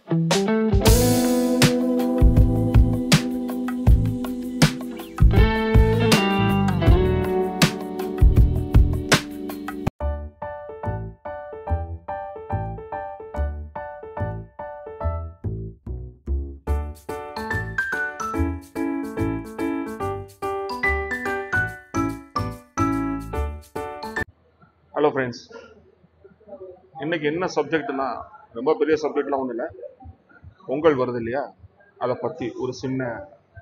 Hello friends, இன்னைக்கு என்ன சப்ஜெக்ட்னா ரொம்ப பெரிய சப்ஜெக்ட்லாம் ஒன்றும் இல்லை. பொங்கல் வருது இல்லையா, அதை பற்றி ஒரு சின்ன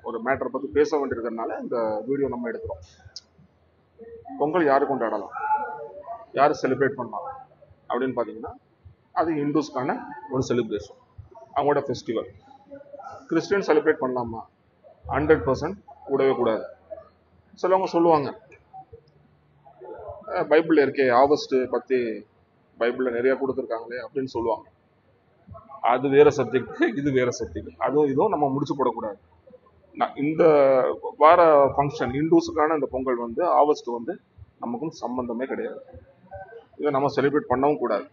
ஒரு மேட்டரை பற்றி பேச வேண்டியிருக்கிறதுனால இந்த வீடியோ நம்ம எடுக்கிறோம். பொங்கல் யார் கொண்டாடலாம், யார் செலிப்ரேட் பண்ணலாம் அப்படின்னு பார்த்தீங்கன்னா, அது இந்துஸ்க்கான ஒரு செலிப்ரேஷன், அவங்களோட ஃபெஸ்டிவல். கிறிஸ்டியன் செலிப்ரேட் பண்ணலாமா? 100% கூடவே கூடாது. சிலவங்க சொல்லுவாங்க, பைபிளில் இருக்கே ஆகஸ்ட் பற்றி பைபிளில் நிறைய கொடுத்துருக்காங்களே அப்படின்னு சொல்லுவாங்க. அது வேற சப்ஜெக்ட், இது வேற சப்ஜெக்ட். அதுவும் இதுவும் நம்ம முடிச்சு போடக்கூடாது. இந்த வார ஃபங்க்ஷன் இந்துஸுக்கான இந்த பொங்கல் வந்து ஆகஸ்ட் வந்து நமக்கும் சம்பந்தமே கிடையாது. இதை நம்ம செலிப்ரேட் பண்ணவும் கூடாது.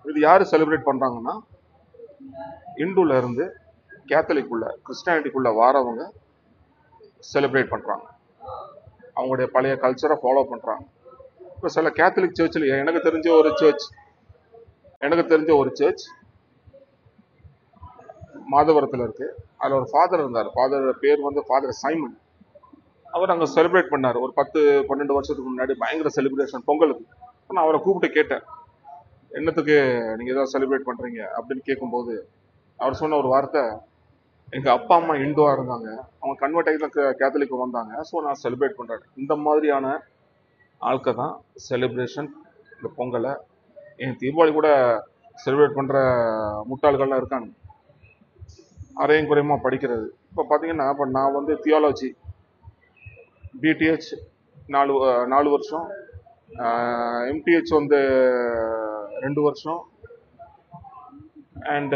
இது யாரு செலிப்ரேட் பண்றாங்கன்னா, இந்துல இருந்து கேத்தலிக் உள்ள கிறிஸ்டியானிட்டிக்குள்ள வாரவங்க செலிப்ரேட் பண்றாங்க. அவங்களுடைய பழைய கல்ச்சரை ஃபாலோ பண்றாங்க. இப்போ சில கேத்தலிக் சர்ச்சில் எனக்கு தெரிஞ்ச ஒரு சர்ச் மாதவரத்தில் இருக்கு. அதில் ஒரு ஃபாதர் இருந்தார். ஃபாதர் பேர் வந்து ஃபாதர் சைமன். அவர் அங்கே செலிப்ரேட் பண்ணார் ஒரு 10-12 வருஷத்துக்கு முன்னாடி, பயங்கர செலிப்ரேஷன் பொங்கலுக்கு. நான் அவரை கூப்பிட்டு கேட்டேன், என்னத்துக்கு நீங்கள் ஏதாவது செலிப்ரேட் பண்ணுறீங்க அப்படின்னு கேட்கும்போது அவர் சொன்ன ஒரு வார்த்தை, எங்கள் அப்பா அம்மா இந்துவாக இருந்தாங்க, அவங்க கன்வெர்ட் ஆகி தான் கேத்தலிக் வந்தாங்க, ஸோ நான் செலிப்ரேட் பண்ணுறேன். இந்த மாதிரியான ஆட்கள் தான் செலிப்ரேஷன் இந்த பொங்கலை. என் தீபாவளி கூட செலிப்ரேட் பண்ணுற முட்டாள்கள்லாம் இருக்காங்க, அரையும் குறையுமா படிக்கிறது. இப்போ பார்த்தீங்கன்னா, இப்போ நான் வந்து தியாலஜி பிடிஹெச் 4 வருஷம், எம்டிஹெச் வந்து 2 வருஷம், அண்ட்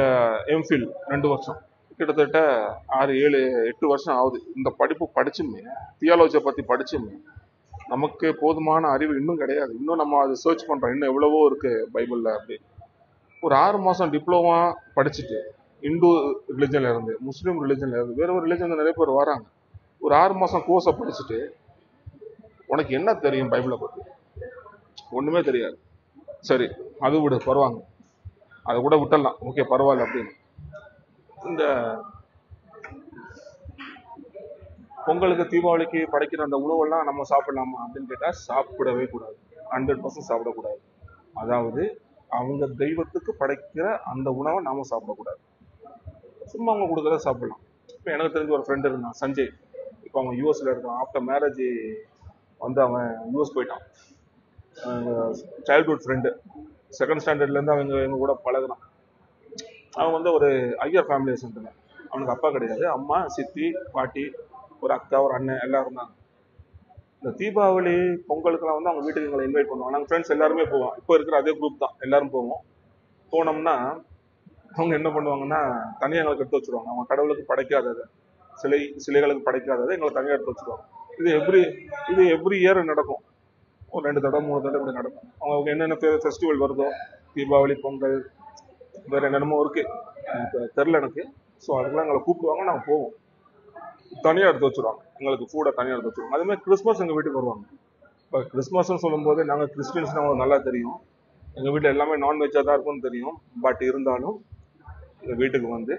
எம்ஃபில் 2 வருஷம். கிட்டத்தட்ட 6-7-8 வருஷம் ஆகுது. இந்த படிப்பு படிச்சுமே, தியாலஜியை பற்றி படிச்சுமே நமக்கு போதுமான அறிவு இன்னும் கிடையாது. இன்னும் நம்ம அதை சர்ச் பண்ணுறோம், இன்னும் எவ்வளவோ இருக்குது பைபிளில் அப்படி. ஒரு 6 மாதம் டிப்ளமா படிச்சுட்டு இந்து ரிலிஜன்ல இருந்து, முஸ்லீம் ரிலிஜன்ல இருந்து, வேற ஒரு ரிலிஜன்ல நிறைய பேர் வராங்க. ஒரு 6 மாதம் கோர்ஸை படிச்சுட்டு உனக்கு என்ன தெரியும் பைபிளை பற்றி? ஒன்றுமே தெரியாது. சரி, அது விடு, பரவாங்க, அதை கூட விட்டுடலாம், ஓகே பரவாயில்ல அப்படின்னு. இந்த பொங்கலுக்கு தீபாவளிக்கு படைக்கிற அந்த உணவெல்லாம் நம்ம சாப்பிடலாமா அப்படின்னு கேட்டால் சாப்பிடவே கூடாது. 100% சாப்பிடக்கூடாது. அதாவது அவங்க தெய்வத்துக்கு படைக்கிற அந்த உணவை நாம சாப்பிடக்கூடாது. சும்மா அவங்க கொடுக்குறத சாப்பிடலாம். இப்போ எனக்கு தெரிஞ்ச ஒரு ஃப்ரெண்டு இருந்தான், சஞ்சய். இப்போ அவங்க யூஎஸ்ல இருக்கான். ஆஃப்டர் மேரேஜ் வந்து அவன் யூஎஸ் போயிட்டான். சைல்ட்ஹுட் ஃப்ரெண்டு, 2nd ஸ்டாண்டர்ட்லேருந்து அவங்க எங்க கூட பழகுறான். அவன் வந்து ஒரு ஐயர் ஃபேமிலியை சேர்ந்தவன். அவனுக்கு அப்பா கிடையாது, அம்மா, சித்தி, பாட்டி, ஒரு அக்கா, ஒரு அண்ணன் எல்லாம் இருந்தாங்க. இந்த தீபாவளி பொங்கலுக்குலாம் வந்து அவங்க வீட்டுக்கு எங்களை இன்வைட் பண்ணுவாங்க. நாங்கள் ஃப்ரெண்ட்ஸ் எல்லாருமே போவோம். இப்போ இருக்கிற அதே குரூப் தான், எல்லாரும் போவோம். போனோம்னா அவங்க என்ன பண்ணுவாங்கன்னா, தனியாக எங்களுக்கு எடுத்து வச்சுருவாங்க. அவங்க கடவுளுக்கு படைக்காதது, சிலைகளுக்கு படைக்காதது எங்களை தனியாக எடுத்து வச்சுருவாங்க. இது எவ்ரி இயர் நடக்கும். ஒரு 2 தடவை 3 தடவை இப்படி நடக்கும். அவங்க என்னென்ன ஃபெஸ்டிவல் வருதோ, தீபாவளி, பொங்கல், வேறு என்னென்னமோ இருக்குது, எனக்கு தெரில எனக்கு. ஸோ அதுக்கெல்லாம் எங்களை கூப்பிடுவாங்க, நாங்கள் போவோம். தனியாக எடுத்து வச்சுருவாங்க, எங்களுக்கு ஃபுட்டை தனியாக எடுத்து வச்சுருவாங்க. அதுமாதிரி கிறிஸ்மஸ் எங்கள் வீட்டுக்கு வருவாங்க. இப்போ கிறிஸ்மஸ்ன்னு சொல்லும்போது நாங்கள் கிறிஸ்டின்ஸ்னு அவங்களுக்கு நல்லா தெரியும். எங்கள் வீட்டில் எல்லாமே நான்வெஜ்ஜாக தான் இருக்கும்னு தெரியும். பட் இருந்தாலும் எங்கள் வீட்டுக்கு வந்து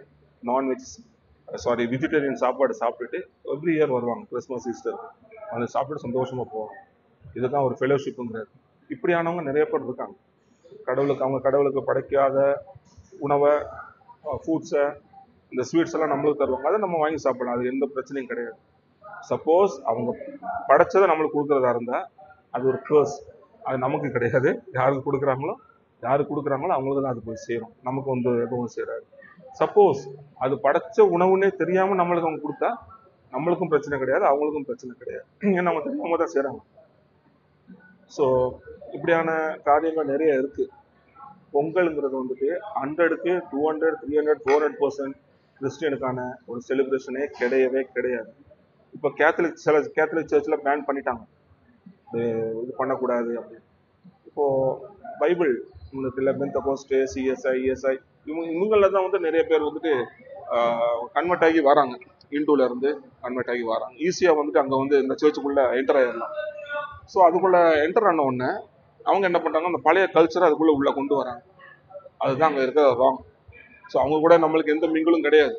வெஜிடேரியன் சாப்பாடு சாப்பிட்டுட்டு எவ்ரி இயர் வருவாங்க. கிறிஸ்மஸ், ஈஸ்டருக்கு வந்து சாப்பிட்டு சந்தோஷமாக போவாங்க. இதுதான் ஒரு ஃபெலோஷிப்புங்கிறது. இப்படியானவங்க நிறைய பேர் இருக்காங்க. அவங்க கடவுளுக்கு படைக்காத உணவை, ஃபுட்ஸை, இந்த ஸ்வீட்ஸ் எல்லாம் நம்மளுக்கு தருவாங்க. அதை நம்ம வாங்கி சாப்பிடலாம், அது எந்த பிரச்சனையும் கிடையாது. சப்போஸ் அவங்க படைச்சதை நம்மளுக்கு கொடுக்குறதா இருந்தால் அது ஒரு கேர்ஸ், அது நமக்கு கிடையாது. யாருக்கு கொடுக்குறாங்களோ அவங்களுக்கு தான் அது போய் சேரும், நமக்கு வந்து எதுவும் சேராது. சப்போஸ் அது படைச்ச உணவுன்னே தெரியாமல் நம்மளுக்கு அவங்க கொடுத்தா நம்மளுக்கும் பிரச்சனை கிடையாது, அவங்களுக்கும் பிரச்சனை கிடையாது. ஏன்னா அவங்க தெரியாம தான் செய்கிறாங்க. ஸோ இப்படியான காரியங்கள் நிறைய இருக்குது. பொங்கலுங்கிறது வந்துட்டு 100க்கு 200, 300, 400% கிறிஸ்டியனுக்கான ஒரு செலிப்ரேஷனே கிடையவே கிடையாது. இப்போ கேத்தலிக் சர்ச்சில் பேன் பண்ணிட்டாங்க, இது பண்ணக்கூடாது அப்படின்னு. இப்போது பைபிள் உங்களுக்கு இல்லை, பெந்தகோஸ்ட், சிஎஸ்ஐ, இஎஸ்ஐ, இவங்கள தான் வந்து நிறைய பேர் வந்துட்டு கன்வெர்ட் ஆகி வராங்க. இந்துல இருந்து கன்வெர்ட் ஆகி வராங்க. ஈஸியா வந்துட்டு அங்க வந்து இந்த சர்ச்சுக்குள்ள என்டர் ஆயிடலாம். ஸோ அதுக்குள்ள என்டர் ஆன உடனே அவங்க என்ன பண்றாங்க, அந்த பழைய கல்ச்சரை அதுக்குள்ள உள்ள கொண்டு வராங்க. அதுதான் அங்க இருக்கிற ராங். ஸோ அவங்க கூட நம்மளுக்கு எந்த மிங்களும் கிடையாது.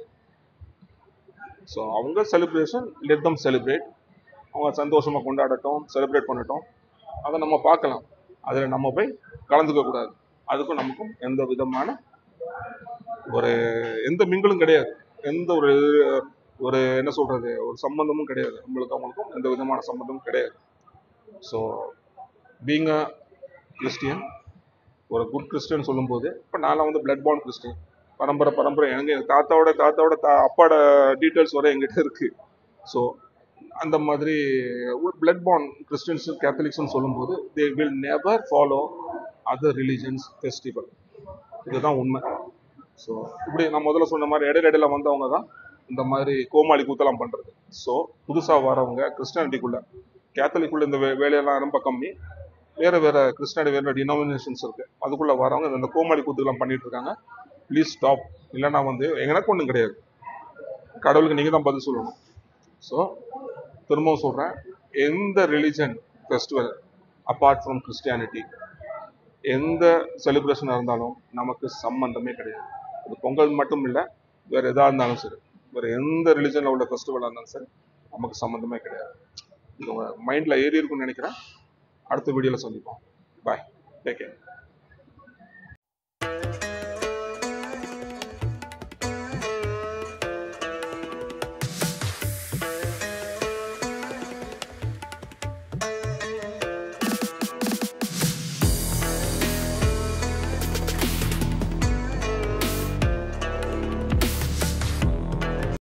ஸோ அவங்க செலிப்ரேஷன், லெட் தம் செலிப்ரேட். அவங்க சந்தோஷமா கொண்டாடட்டும், செலிப்ரேட் பண்ணட்டும். அதை நம்ம பார்க்கலாம். அதில் நம்ம போய் கலந்துக்க கூடாது. அதுக்கும் நமக்கும் எந்த விதமான எந்த மிங்களும் கிடையாது. எந்த ஒரு என்ன சொல்றது, ஒரு சம்பந்தமும் கிடையாது. நம்மளுக்கு அவங்களுக்கும் எந்த விதமான சம்பந்தமும் கிடையாது. ஸோ பீங் அ கிறிஸ்டியன், ஒரு குட் கிறிஸ்டியன் சொல்லும்போது, இப்போ நான் வந்து பிளட் பார்ன் கிறிஸ்டியன், பரம்பரை எங்க தாத்தாவோட அப்பாவோட டீட்டெயில்ஸ் வர எங்கிட்ட இருக்கு. ஸோ அந்த மாதிரி பிளட் பார்ன் கிறிஸ்டியன்ஸ் கேத்தலிக்ஸ்னு சொல்லும்போது they will never follow other religions festival. இதுதான் உண்மை. ஸோ இப்படி நான் முதல்ல சொன்ன மாதிரி இடையில வந்தவங்க தான் இந்த மாதிரி கோமாளி கூத்தெல்லாம் பண்றது. ஸோ புதுசாக வரவங்க கிறிஸ்டியானிட்டிக்குள்ள, கேத்தலிக்குள்ள இந்த வேலையெல்லாம் ரொம்ப கம்மி. வேற கிறிஸ்டியானிட்டி வேற டினாமினேஷன்ஸ் இருக்கு, அதுக்குள்ள வரவங்க இந்த கோமாளி கூத்துக்கெல்லாம் பண்ணிட்டு இருக்காங்க. Please stop. இல்லைன்னா வந்து எனக்கு ஒன்றும் கிடையாது, கடவுளுக்கு நீங்க தான் பதில் சொல்லணும். ஸோ திரும்பவும் சொல்றேன், எந்த religion festival apart from Christianity, எந்த செலிப்ரேஷனாக இருந்தாலும் நமக்கு சம்பந்தமே கிடையாது. அது பொங்கல் மட்டும் இல்லை, வேற எதா இருந்தாலும் சரி, வேற எந்த ரிலிஜன்ல உள்ள ஃபெஸ்டிவலாக இருந்தாலும் சரி, நமக்கு சம்பந்தமே கிடையாது. இது மைண்ட்ல ஏறி இருக்குன்னு நினைக்கிறேன். அடுத்த வீடியோல சந்திப்போம். பாய், டேக் கேர்.